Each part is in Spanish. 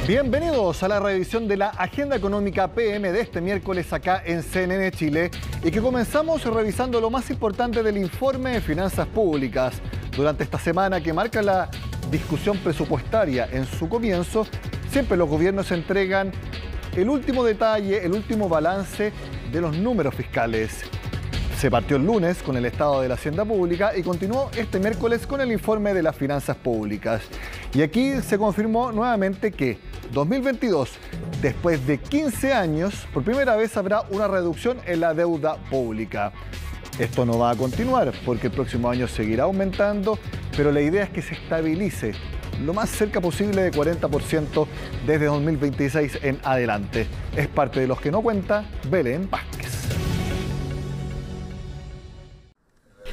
Bienvenidos a la revisión de la Agenda Económica PM de este miércoles acá en CNN Chile y que comenzamos revisando lo más importante del informe de finanzas públicas. Durante esta semana que marca la discusión presupuestaria en su comienzo, siempre los gobiernos entregan el último detalle, el último balance de los números fiscales. Se partió el lunes con el estado de la hacienda pública y continuó este miércoles con el informe de las finanzas públicas. Y aquí se confirmó nuevamente que 2022, después de 15 años, por primera vez habrá una reducción en la deuda pública. Esto no va a continuar porque el próximo año seguirá aumentando, pero la idea es que se estabilice lo más cerca posible de 40% desde 2026 en adelante. Es parte de los que no cuenta Belén Vázquez.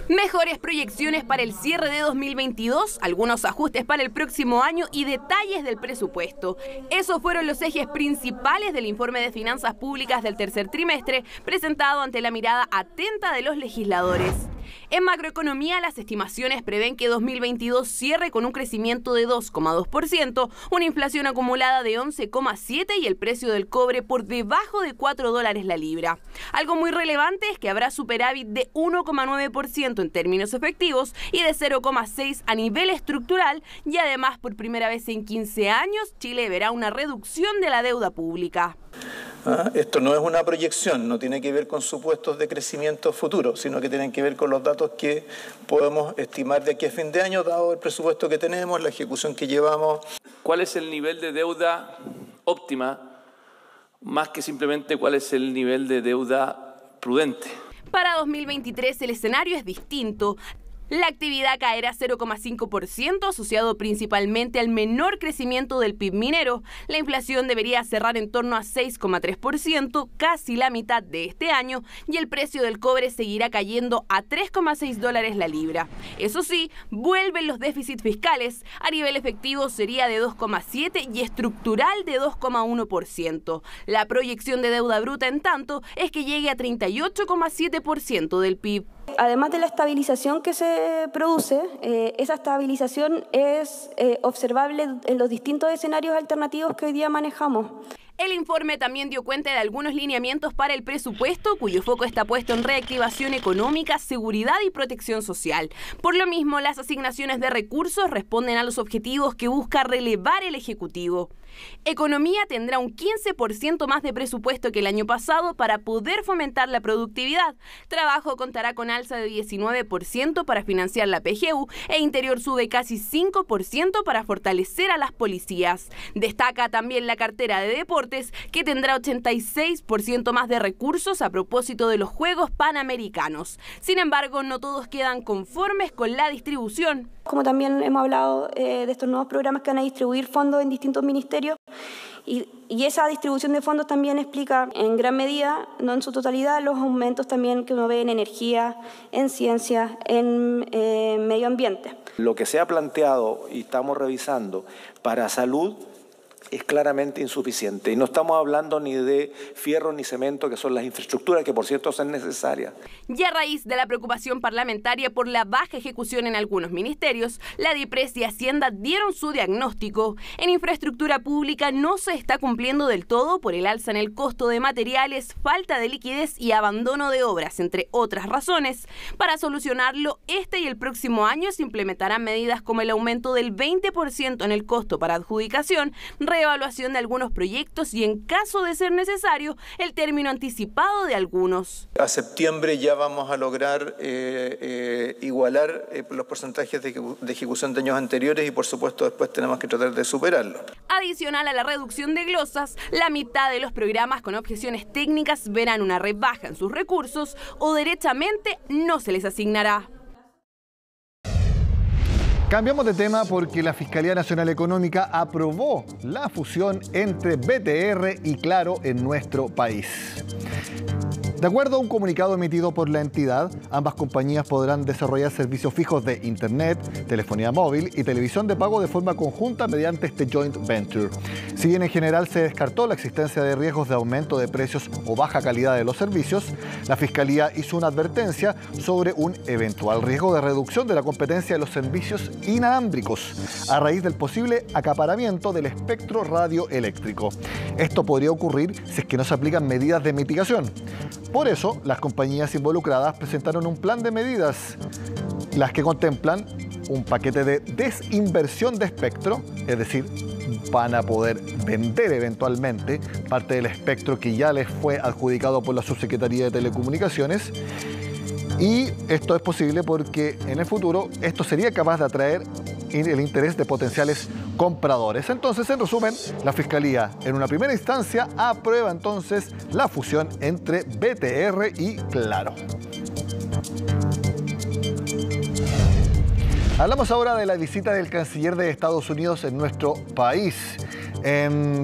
Mejores proyecciones para el cierre de 2022, algunos ajustes para el próximo año y detalles del presupuesto. Esos fueron los ejes principales del informe de finanzas públicas del tercer trimestre, presentado ante la mirada atenta de los legisladores. En macroeconomía, las estimaciones prevén que 2022 cierre con un crecimiento de 2,2%, una inflación acumulada de 11,7% y el precio del cobre por debajo de $4 la libra. Algo muy relevante es que habrá superávit de 1,9% en términos efectivos y de 0,6% a nivel estructural, y además por primera vez en 15 años Chile verá una reducción de la deuda pública. Esto no es una proyección, no tiene que ver con supuestos de crecimiento futuro, sino que tienen que ver con los datos que podemos estimar de aquí a fin de año, dado el presupuesto que tenemos, la ejecución que llevamos. ¿Cuál es el nivel de deuda óptima, más que simplemente cuál es el nivel de deuda prudente? Para 2023 el escenario es distinto. La actividad caerá 0,5%, asociado principalmente al menor crecimiento del PIB minero. La inflación debería cerrar en torno a 6,3%, casi la mitad de este año, y el precio del cobre seguirá cayendo a $3,6 la libra. Eso sí, vuelven los déficits fiscales. A nivel efectivo sería de 2,7% y estructural de 2,1%. La proyección de deuda bruta, en tanto, es que llegue a 38,7% del PIB. Además de la estabilización que se produce, esa estabilización es observable en los distintos escenarios alternativos que hoy día manejamos. El informe también dio cuenta de algunos lineamientos para el presupuesto, cuyo foco está puesto en reactivación económica, seguridad y protección social. Por lo mismo, las asignaciones de recursos responden a los objetivos que busca relevar el Ejecutivo. Economía tendrá un 15% más de presupuesto que el año pasado para poder fomentar la productividad. Trabajo contará con alza de 19% para financiar la PGU e Interior sube casi 5% para fortalecer a las policías. Destaca también la cartera de deportes, que tendrá 86% más de recursos a propósito de los Juegos Panamericanos. Sin embargo, no todos quedan conformes con la distribución. Como también hemos hablado de estos nuevos programas que van a distribuir fondos en distintos ministerios, y esa distribución de fondos también explica en gran medida, no en su totalidad, los aumentos también que uno ve en energía, en ciencia, en medio ambiente. Lo que se ha planteado y estamos revisando para salud es claramente insuficiente. Y no estamos hablando ni de fierro ni cemento, que son las infraestructuras, que por cierto son necesarias. Y a raíz de la preocupación parlamentaria por la baja ejecución en algunos ministerios, la DIPRES y Hacienda dieron su diagnóstico. En infraestructura pública no se está cumpliendo del todo por el alza en el costo de materiales, falta de liquidez y abandono de obras, entre otras razones. Para solucionarlo, este y el próximo año se implementarán medidas como el aumento del 20% en el costo para adjudicación, reevaluación de algunos proyectos y, en caso de ser necesario, el término anticipado de algunos. A septiembre ya vamos a lograr igualar los porcentajes de ejecución de años anteriores y, por supuesto, después tenemos que tratar de superarlo. Adicional a la reducción de glosas, la mitad de los programas con objeciones técnicas verán una rebaja en sus recursos o derechamente no se les asignará. Cambiamos de tema porque la Fiscalía Nacional Económica aprobó la fusión entre BTR y Claro en nuestro país. De acuerdo a un comunicado emitido por la entidad, ambas compañías podrán desarrollar servicios fijos de Internet, telefonía móvil y televisión de pago de forma conjunta mediante este joint venture. Si bien en general se descartó la existencia de riesgos de aumento de precios o baja calidad de los servicios, la Fiscalía hizo una advertencia sobre un eventual riesgo de reducción de la competencia de los servicios inalámbricos a raíz del posible acaparamiento del espectro radioeléctrico. Esto podría ocurrir si es que no se aplican medidas de mitigación. Por eso, las compañías involucradas presentaron un plan de medidas, las que contemplan un paquete de desinversión de espectro, es decir, van a poder vender eventualmente parte del espectro que ya les fue adjudicado por la Subsecretaría de Telecomunicaciones. Y esto es posible porque en el futuro esto sería capaz de atraer el interés de potenciales compradores. Entonces, en resumen, la Fiscalía en una primera instancia aprueba entonces la fusión entre BTR y Claro. Hablamos ahora de la visita del canciller de Estados Unidos en nuestro país.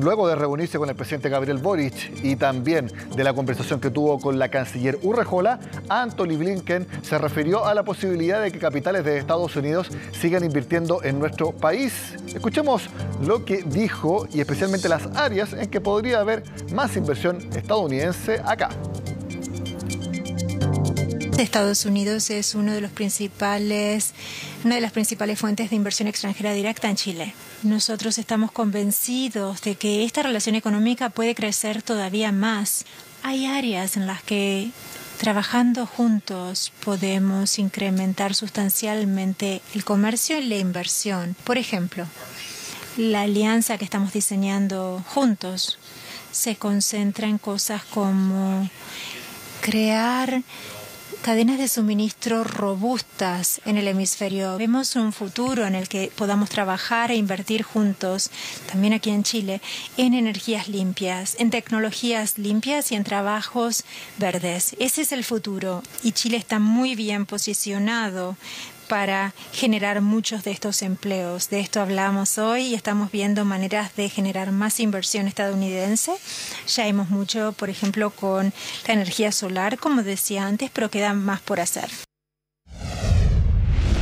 Luego de reunirse con el presidente Gabriel Boric y también de la conversación que tuvo con la canciller Urrejola, Antony Blinken se refirió a la posibilidad de que capitales de Estados Unidos sigan invirtiendo en nuestro país. Escuchemos lo que dijo y especialmente las áreas en que podría haber más inversión estadounidense acá. Estados Unidos es una de las principales fuentes de inversión extranjera directa en Chile. Nosotros estamos convencidos de que esta relación económica puede crecer todavía más. Hay áreas en las que trabajando juntos podemos incrementar sustancialmente el comercio y la inversión. Por ejemplo, la alianza que estamos diseñando juntos se concentra en cosas como crear cadenas de suministro robustas en el hemisferio. Vemos un futuro en el que podamos trabajar e invertir juntos, también aquí en Chile, en energías limpias, en tecnologías limpias y en trabajos verdes. Ese es el futuro y Chile está muy bien posicionado para generar muchos de estos empleos. De esto hablamos hoy y estamos viendo maneras de generar más inversión estadounidense. Ya hemos mucho, por ejemplo, con la energía solar, como decía antes, pero queda más por hacer.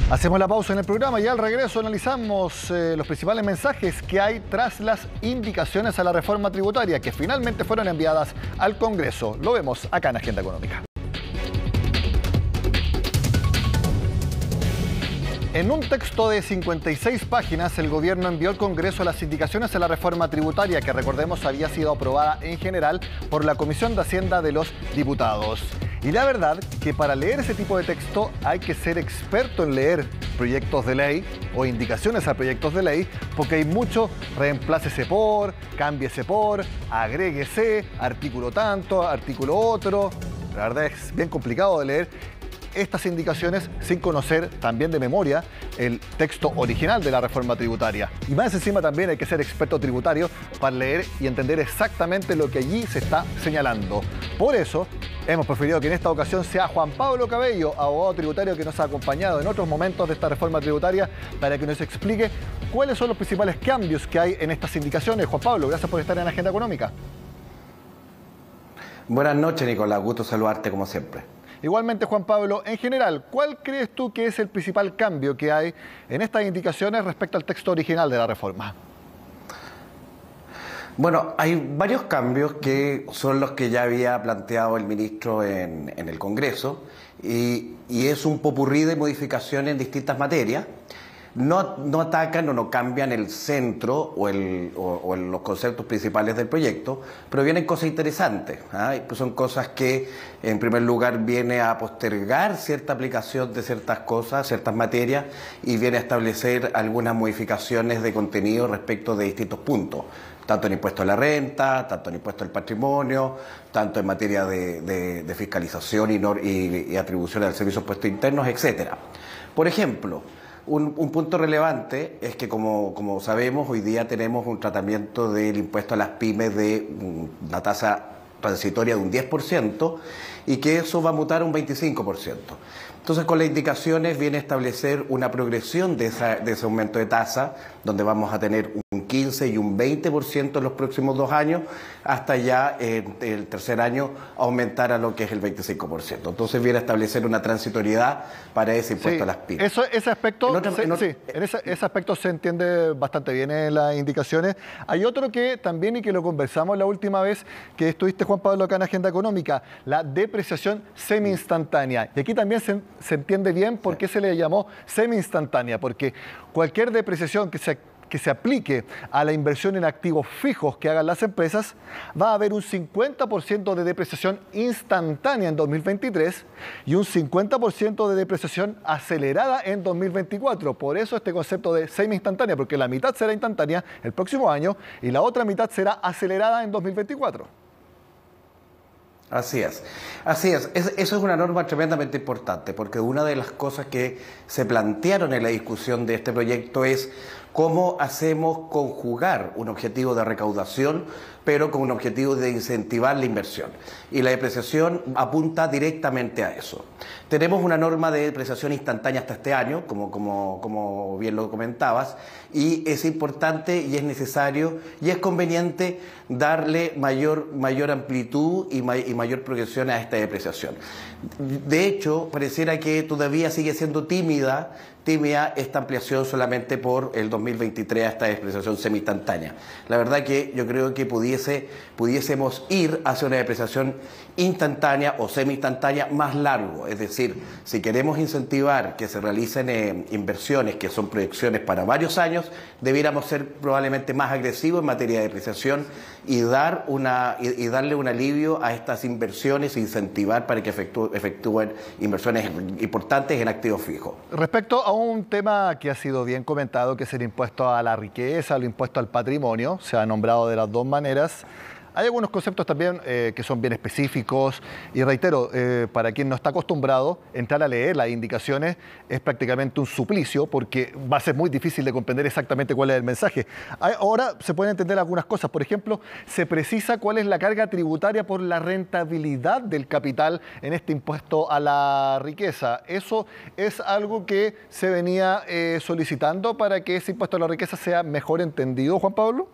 Hacemos la pausa en el programa y al regreso analizamos los principales mensajes que hay tras las indicaciones a la reforma tributaria que finalmente fueron enviadas al Congreso. Lo vemos acá en Agenda Económica. En un texto de 56 páginas, el gobierno envió al Congreso las indicaciones a la reforma tributaria que, recordemos, había sido aprobada en general por la Comisión de Hacienda de los Diputados. Y la verdad que para leer ese tipo de texto hay que ser experto en leer proyectos de ley o indicaciones a proyectos de ley, porque hay mucho reemplácese por, cámbiese por, agréguese, artículo tanto, artículo otro. La verdad es bien complicado de leer estas indicaciones sin conocer también de memoria el texto original de la reforma tributaria. Y más encima también hay que ser experto tributario para leer y entender exactamente lo que allí se está señalando. Por eso hemos preferido que en esta ocasión sea Juan Pablo Cabello, abogado tributario que nos ha acompañado en otros momentos de esta reforma tributaria, para que nos explique cuáles son los principales cambios que hay en estas indicaciones. Juan Pablo, gracias por estar en Agenda Económica. Buenas noches, Nicolás. Gusto saludarte como siempre. Igualmente, Juan Pablo, en general, ¿cuál crees tú que es el principal cambio que hay en estas indicaciones respecto al texto original de la reforma? Bueno, hay varios cambios que son los que ya había planteado el ministro en el Congreso y es un popurrí de modificaciones en distintas materias. No atacan o no cambian el centro o los conceptos principales del proyecto, pero vienen cosas interesantes. Pues son cosas que, en primer lugar, viene a postergar cierta aplicación de ciertas cosas, ciertas materias, y viene a establecer algunas modificaciones de contenido respecto de distintos puntos, tanto en impuesto a la renta, tanto en impuesto al patrimonio, tanto en materia de fiscalización y atribución al servicio de impuestos internos, etcétera. Por ejemplo, un punto relevante es que, como sabemos, hoy día tenemos un tratamiento del impuesto a las pymes de una tasa transitoria de un 10% y que eso va a mutar a un 25%. Entonces, con las indicaciones viene a establecer una progresión de ese aumento de tasa, donde vamos a tener un 15 y un 20% en los próximos 2 años, hasta ya el tercer año aumentar a lo que es el 25%. Entonces viene a establecer una transitoriedad para ese impuesto a las pymes. Ese aspecto, ese aspecto se entiende bastante bien en las indicaciones. Hay otro que también, y que lo conversamos la última vez que estuviste, Juan Pablo, acá en Agenda Económica, la depreciación semi-instantánea. Y aquí también se entiende bien por qué se le llamó semi-instantánea, porque cualquier depreciación que se aplique a la inversión en activos fijos que hagan las empresas, va a haber un 50% de depreciación instantánea en 2023 y un 50% de depreciación acelerada en 2024. Por eso este concepto de semi-instantánea, porque la mitad será instantánea el próximo año y la otra mitad será acelerada en 2024. Así es. Eso es una norma tremendamente importante, porque una de las cosas que se plantearon en la discusión de este proyecto es cómo hacemos conjugar un objetivo de recaudación, pero con un objetivo de incentivar la inversión. Y la depreciación apunta directamente a eso. Tenemos una norma de depreciación instantánea hasta este año, como bien lo comentabas, y es importante y es necesario y es conveniente darle mayor amplitud y mayor progresión a esta depreciación. De hecho, pareciera que todavía sigue siendo tímida esta ampliación solamente por el 2023 a esta depreciación semi-instantánea. La verdad que yo creo que pudiésemos ir hacia una depreciación instantánea o semi-instantánea más largo. Es decir, si queremos incentivar que se realicen inversiones que son proyecciones para varios años, debiéramos ser probablemente más agresivos en materia de depreciación y darle un alivio a estas inversiones e incentivar para que efectúen inversiones importantes en activos fijos. Respecto a un tema que ha sido bien comentado, que es el impuesto a la riqueza, el impuesto al patrimonio, se ha nombrado de las dos maneras. Hay algunos conceptos también que son bien específicos y reitero, para quien no está acostumbrado, entrar a leer las indicaciones es prácticamente un suplicio porque va a ser muy difícil de comprender exactamente cuál es el mensaje. Ahora se pueden entender algunas cosas, por ejemplo, se precisa cuál es la carga tributaria por la rentabilidad del capital en este impuesto a la riqueza. Eso es algo que se venía solicitando para que ese impuesto a la riqueza sea mejor entendido, Juan Pablo.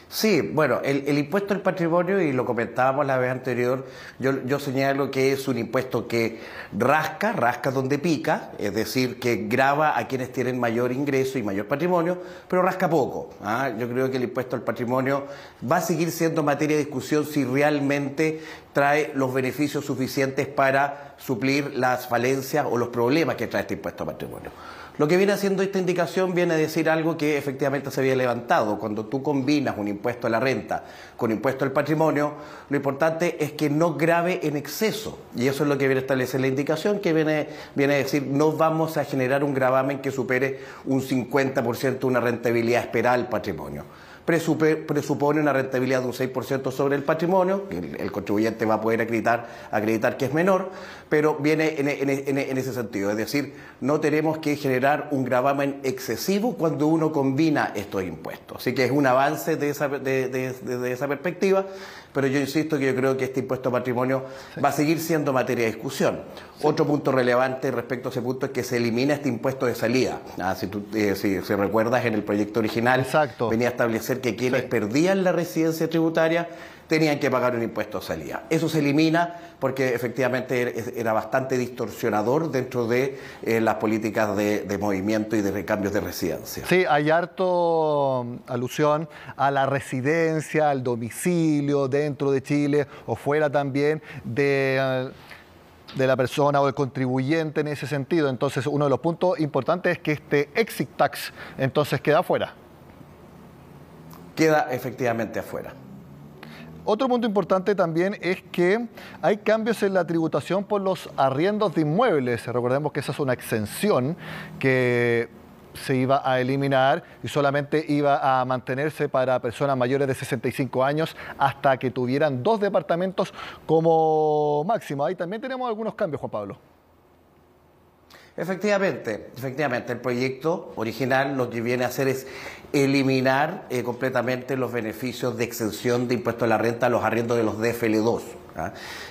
Sí, bueno, el impuesto al patrimonio, y lo comentábamos la vez anterior, yo señalo que es un impuesto que rasca donde pica, es decir, que grava a quienes tienen mayor ingreso y mayor patrimonio, pero rasca poco. Yo creo que el impuesto al patrimonio va a seguir siendo materia de discusión si realmente trae los beneficios suficientes para suplir las falencias o los problemas que trae este impuesto al patrimonio. Lo que viene haciendo esta indicación viene a decir algo que efectivamente se había levantado. Cuando tú combinas un impuesto a la renta con impuesto al patrimonio, lo importante es que no grave en exceso. Y eso es lo que viene a establecer la indicación, que viene a decir no vamos a generar un gravamen que supere un 50% una rentabilidad esperada al patrimonio. Presupone una rentabilidad de un 6% sobre el patrimonio, el contribuyente va a poder acreditar que es menor, pero viene en ese sentido, es decir, no tenemos que generar un gravamen excesivo cuando uno combina estos impuestos. Así que es un avance de esa perspectiva, pero yo insisto que yo creo que este impuesto a patrimonio va a seguir siendo materia de discusión. Sí. Otro punto relevante respecto a ese punto es que se elimina este impuesto de salida. Si recuerdas, en el proyecto original Exacto. venía a establecer que quienes perdían la residencia tributaria tenían que pagar un impuesto de salida. Eso se elimina porque efectivamente era bastante distorsionador dentro de las políticas de movimiento y de recambios de residencia. Sí, hay harto alusión a la residencia, al domicilio dentro de Chile o fuera también de la persona o el contribuyente en ese sentido. Entonces, uno de los puntos importantes es que este exit tax entonces queda afuera. Queda efectivamente afuera. Otro punto importante también es que hay cambios en la tributación por los arriendos de inmuebles. Recordemos que esa es una exención que se iba a eliminar y solamente iba a mantenerse para personas mayores de 65 años hasta que tuvieran 2 departamentos como máximo. Ahí también tenemos algunos cambios, Juan Pablo. Efectivamente, el proyecto original lo que viene a hacer es eliminar completamente los beneficios de exención de impuesto a la renta a los arriendos de los DFL2.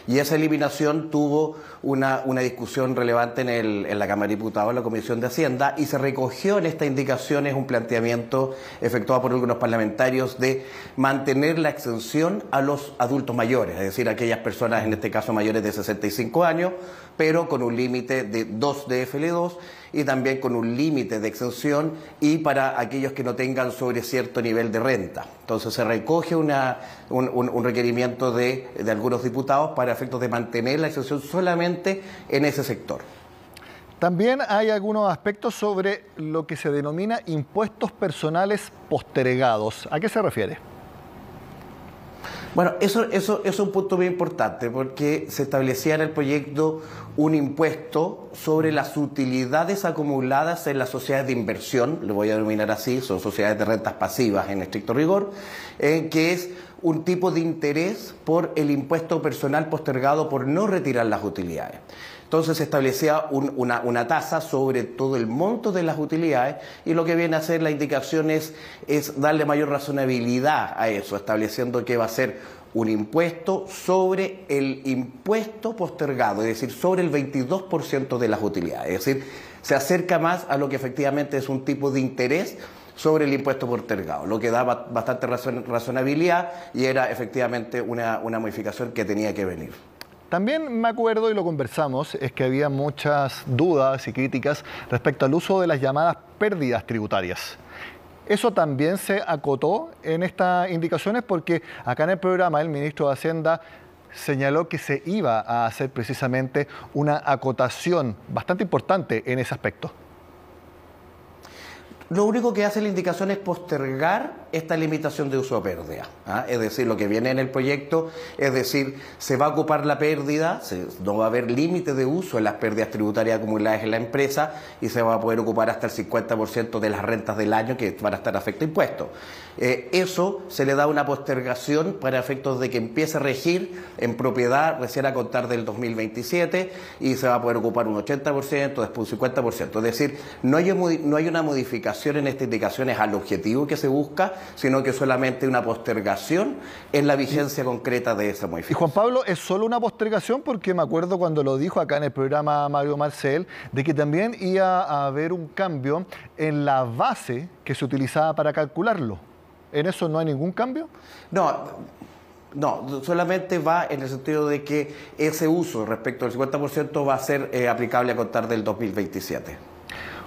Y esa eliminación tuvo una discusión relevante en la Cámara de Diputados, en la Comisión de Hacienda, y se recogió en estas indicaciones un planteamiento efectuado por algunos parlamentarios de mantener la exención a los adultos mayores, es decir, aquellas personas, en este caso mayores de 65 años, pero con un límite de 2 DFL2 y también con un límite de exención y para aquellos que no tengan sobre cierto nivel de renta. Entonces se recoge un requerimiento de algunos diputados para efectos de mantener la exención solamente en ese sector. También hay algunos aspectos sobre lo que se denomina impuestos personales postergados. ¿A qué se refiere? Bueno, eso es un punto muy importante porque se establecía en el proyecto un impuesto sobre las utilidades acumuladas en las sociedades de inversión, le voy a denominar así, son sociedades de rentas pasivas en estricto rigor, que es un tipo de interés por el impuesto personal postergado por no retirar las utilidades. Entonces se establecía una tasa sobre todo el monto de las utilidades y lo que viene a hacer la indicación es darle mayor razonabilidad a eso, estableciendo que va a ser un impuesto sobre el impuesto postergado, es decir, sobre el 22% de las utilidades. Es decir, se acerca más a lo que efectivamente es un tipo de interés sobre el impuesto postergado, lo que da bastante razonabilidad y era efectivamente una modificación que tenía que venir. También me acuerdo, y lo conversamos, es que había muchas dudas y críticas respecto al uso de las llamadas pérdidas tributarias. Eso también se acotó en estas indicaciones porque acá en el programa el ministro de Hacienda señaló que se iba a hacer precisamente una acotación bastante importante en ese aspecto. Lo único que hace la indicación es postergar esta limitación de uso de pérdida. Es decir, lo que viene en el proyecto, es decir, se va a ocupar la pérdida, no va a haber límite de uso en las pérdidas tributarias acumuladas en la empresa y se va a poder ocupar hasta el 50% de las rentas del año que van a estar afecto a impuestos. Eso se le da una postergación para efectos de que empiece a regir en propiedad recién a contar del 2027 y se va a poder ocupar un 80%, después un 50%. Es decir, no hay una modificación en estas indicaciones al objetivo que se busca, sino que solamente una postergación en la vigencia concreta de esa modificación. Y Juan Pablo, es solo una postergación porque me acuerdo cuando lo dijo acá en el programa Mario Marcel, de que también iba a haber un cambio en la base que se utilizaba para calcularlo. ¿En eso no hay ningún cambio? No, solamente va en el sentido de que ese uso respecto al 50% va a ser aplicable a contar del 2027.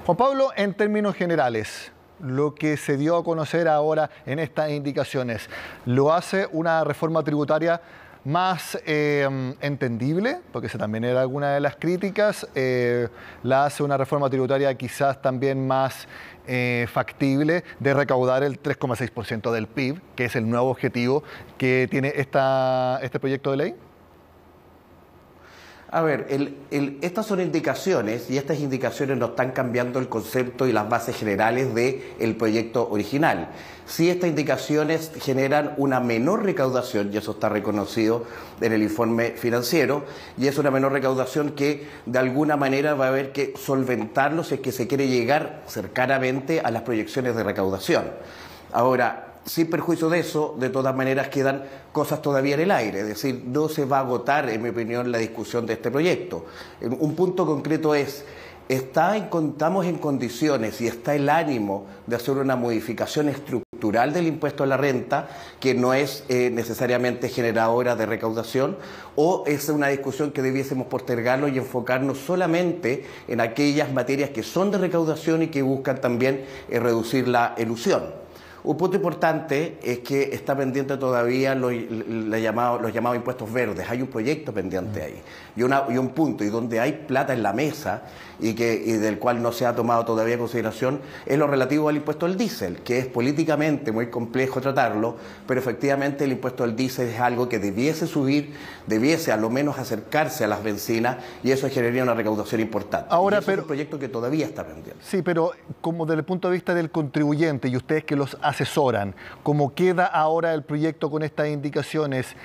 Juan Pablo, en términos generales, lo que se dio a conocer ahora en estas indicaciones, ¿lo hace una reforma tributaria más entendible? Porque esa también era alguna de las críticas. ¿La hace una reforma tributaria quizás también más factible de recaudar el 3,6% del PIB, que es el nuevo objetivo que tiene este proyecto de ley? A ver, estas son indicaciones y estas indicaciones no están cambiando el concepto y las bases generales del proyecto original. Sí, estas indicaciones generan una menor recaudación, y eso está reconocido en el informe financiero, y es una menor recaudación que de alguna manera va a haber que solventarlo si es que se quiere llegar cercanamente a las proyecciones de recaudación. Ahora, sin perjuicio de eso, de todas maneras quedan cosas todavía en el aire, es decir, no se va a agotar, en mi opinión, la discusión de este proyecto. Un punto concreto es, estamos en condiciones y está el ánimo de hacer una modificación estructural del impuesto a la renta, que no es necesariamente generadora de recaudación, o es una discusión que debiésemos postergarlo y enfocarnos solamente en aquellas materias que son de recaudación y que buscan también reducir la elusión. Un punto importante es que está pendiente todavía los llamados impuestos verdes. Hay un proyecto pendiente ahí y un punto, y donde hay plata en la mesa y del cual no se ha tomado todavía en consideración, es lo relativo al impuesto al diésel, que es políticamente muy complejo tratarlo, pero efectivamente el impuesto al diésel es algo que debiese subir, debiese a lo menos acercarse a las bencinas, y eso generaría una recaudación importante. Ahora, pero es un proyecto que todavía está pendiente. Sí, pero como desde el punto de vista del contribuyente y ustedes que los asesoran, ¿cómo queda ahora el proyecto con estas indicaciones?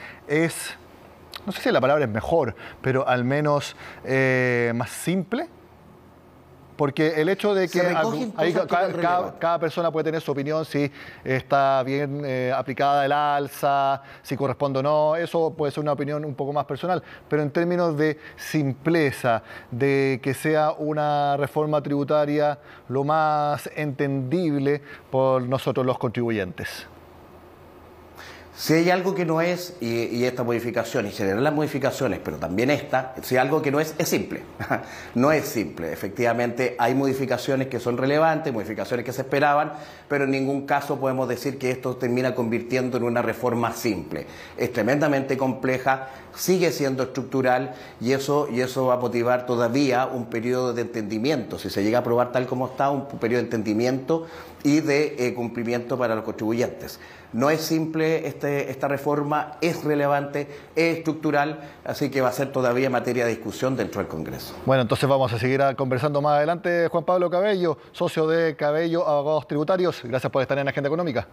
No sé si la palabra es mejor, pero al menos más simple. porque el hecho de que cada persona puede tener su opinión si está bien aplicada el alza, si corresponde o no, eso puede ser una opinión un poco más personal, pero en términos de simpleza, de que sea una reforma tributaria lo más entendible por nosotros los contribuyentes. Si hay algo que no es, y esta modificación, y generar las modificaciones, pero también esta, si hay algo que no es simple. No es simple. Efectivamente, hay modificaciones que son relevantes, modificaciones que se esperaban, pero en ningún caso podemos decir que esto termina convirtiendo en una reforma simple. Es tremendamente compleja, sigue siendo estructural, y eso va a motivar todavía un periodo de entendimiento. Si se llega a aprobar tal como está, un periodo de entendimiento y de cumplimiento para los contribuyentes. No es simple esta reforma, es relevante, es estructural, así que va a ser todavía materia de discusión dentro del Congreso. Bueno, entonces vamos a seguir conversando más adelante. Juan Pablo Cabello, socio de Cabello Abogados Tributarios, gracias por estar en Agenda Económica.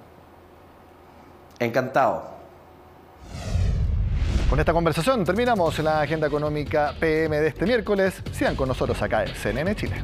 Encantado. Con esta conversación terminamos la Agenda Económica PM de este miércoles. Sigan con nosotros acá en CNN Chile.